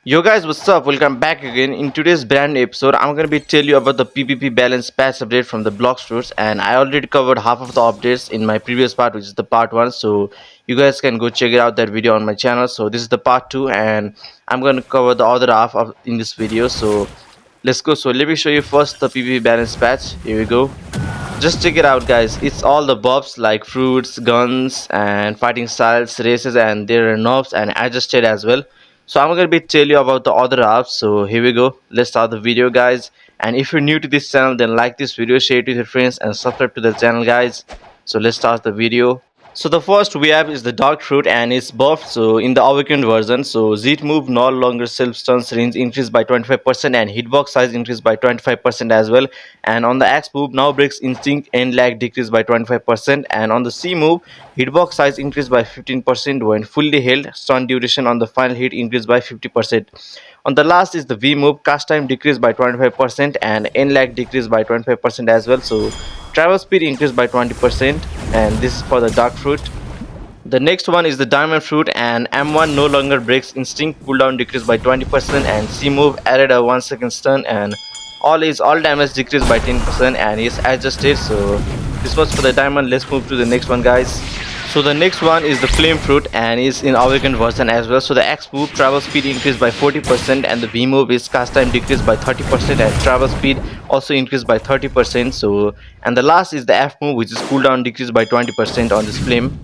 Yo guys, what's up? Welcome back again. In today's brand new episode, I'm gonna be tell you about the PvP balance patch update from the Bloxfruits, and I already covered half of the updates in my previous part, which is the part one. So you guys can go check it out that video on my channel. So this is the part two, and I'm gonna cover the other half of in this video. So let's go. So let me show you first the PvP balance patch. Here we go. Just check it out, guys. It's all the buffs like fruits, guns, and fighting styles, races, and there are knobs and adjusted as well. So I'm gonna be tell you about the other apps. So here we go. Let's start the video, guys. And if you're new to this channel, then like this video, share it with your friends, and subscribe to the channel, guys. So let's start the video. So the first we have is the dark fruit and it's buffed. So in the awakened version, so Z move no longer self stuns, range increased by 25% and hitbox size increased by 25% as well. And on the X move, now breaks instinct and lag decreased by 25%. And on the C move, hitbox size increased by 15% when fully held. Stun duration on the final hit increased by 50%. On the last is the V move, cast time decreased by 25% and N lag decreased by 25% as well. So travel speed increased by 20%, and this is for the dark fruit. The next one is the diamond fruit, and M1 no longer breaks instinct, cooldown decreased by 20%, and C move added a 1 second stun, and all damage decreased by 10% and is adjusted. So this was for the diamond. Let's move to the next one, guys. So the next one is the flame fruit and is in awakened version as well. So the X move, travel speed increased by 40% and the V move is cast time decreased by 30% and travel speed also increased by 30%. So and the last is the F move, which is cooldown decreased by 20% on this flame.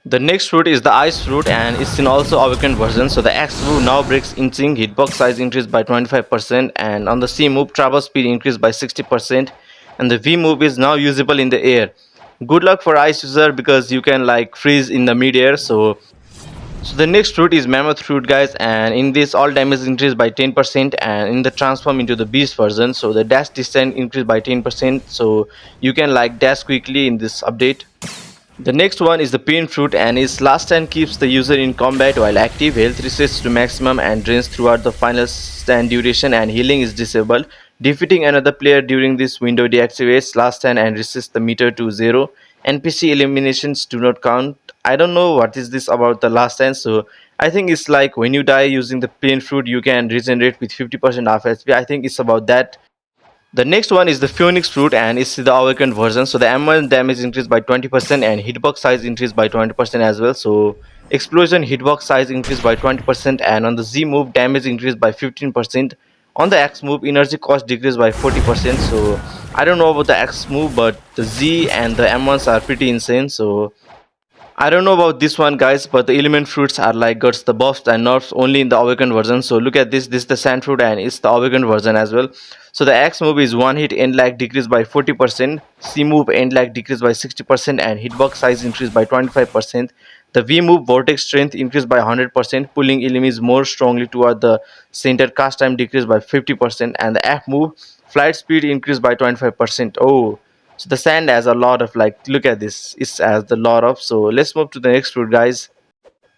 The next fruit is the ice fruit and it's in also awakened version. So the X move now breaks instinct, hitbox size increased by 25% and on the C move travel speed increased by 60% and the V move is now usable in the air. Good luck for ice user because you can like freeze in the mid-air. So the next fruit is mammoth fruit, guys, and in this all damage increased by 10% and in the transform into the beast version, so the dash distance increased by 10%, so you can like dash quickly in this update. The next one is the pain fruit and its last stand keeps the user in combat while active, health resets to maximum and drains throughout the final stand duration, and healing is disabled. Defeating another player during this window deactivates last stand and resets the meter to 0. NPC eliminations do not count. I don't know what is this about the last stand, so I think it's like when you die using the pain fruit you can regenerate with 50% of HP. I think it's about that. The next one is the Phoenix fruit and it's the awakened version. So the M1 damage increased by 20% and hitbox size increased by 20% as well. So explosion hitbox size increased by 20% and on the Z move damage increased by 15%. On the X move energy cost decreased by 40%. So I don't know about the X move, but the Z and the M1s are pretty insane. So I don't know about this one, guys, but the element fruits are like guts, the buffs and nerfs only in the awakened version. So look at this. This is the sand fruit and it's the awakened version as well. So the X move is one hit end lag decreased by 40%, C move end lag decreased by 60% and hitbox size increased by 25%. The V move vortex strength increased by 100%, pulling enemies more strongly toward the center, cast time decreased by 50% and the F move flight speed increased by 25%. Oh, so the sand has a lot of like, look at this, it has the lot of. So let's move to the next fruit, guys.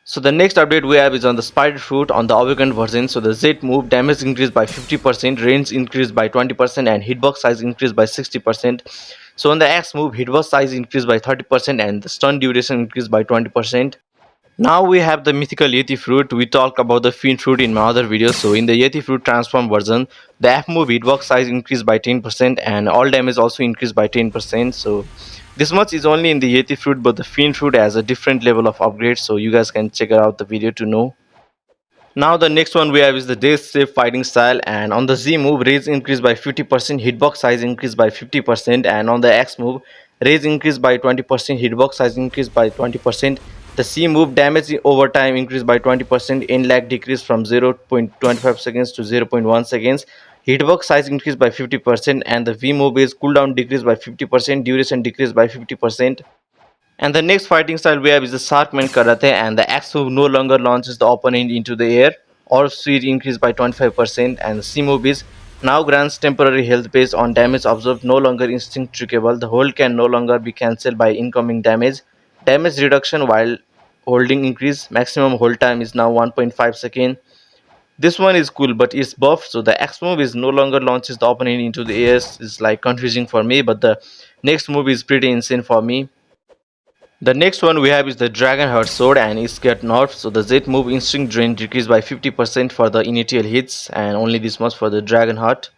So the next update we have is on the spider fruit on the awakened version. So the Z move damage increased by 50%, range increased by 20% and hitbox size increased by 60%. So on the X move, hitbox size increased by 30% and the stun duration increased by 20%. Now we have the mythical Yeti fruit. We talked about the fiend fruit in my other videos. So in the Yeti fruit transform version, the F move hitbox size increased by 10% and all damage also increased by 10%. So this much is only in the Yeti fruit, but the fiend fruit has a different level of upgrade. So you guys can check out the video to know. Now the next one we have is the Death Safe fighting style, and on the Z move range increased by 50%, hitbox size increased by 50% and on the X move range increased by 20%, hitbox size increased by 20%. The C move damage over time increased by 20%, in lag decreased from 0.25 seconds to 0.1 seconds. Hitbox size increased by 50% and the V move is cooldown decreased by 50%, duration decreased by 50%. And the next fighting style we have is the Sharkman Karate, and the axe move no longer launches the opponent into the air. All speed increased by 25%, and the C move is now grants temporary health based on damage observed, no longer instinct trickable. The hold can no longer be cancelled by incoming damage. Damage reduction while holding increase. Maximum hold time is now 1.5 second. This one is cool, but it's buffed, so the X move is no longer launches the opponent into the air. It's like confusing for me, but the next move is pretty insane for me. The next one we have is the Dragon Heart Sword and it's get nerfed. So the Z move instinct drain decreased by 50% for the initial hits and only this much for the Dragon Heart.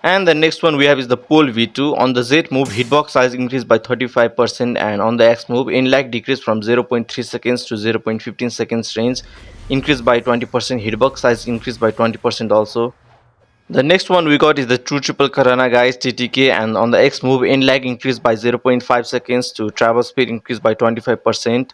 And the next one we have is the Pole V2. On the Z move, hitbox size increased by 35% and on the X move, in lag decreased from 0.3 seconds to 0.15 seconds range, increased by 20%, hitbox size increased by 20% also. The next one we got is the True Triple Karana guys TTK, and on the X move, in lag increased by 0.5 seconds to travel speed increased by 25%.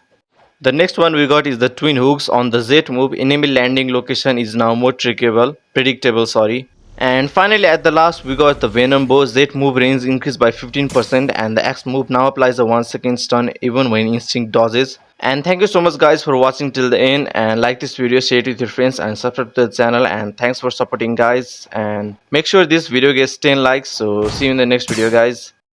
The next one we got is the Twin Hooks. On the Z move, enemy landing location is now more predictable, sorry. And finally at the last we got the Venom Bow. Z move range increased by 15% and the X move now applies a 1 second stun even when instinct dodges. And thank you so much guys for watching till the end, and like this video, share it with your friends and subscribe to the channel, and thanks for supporting guys, and make sure this video gets 10 likes. So see you in the next video guys.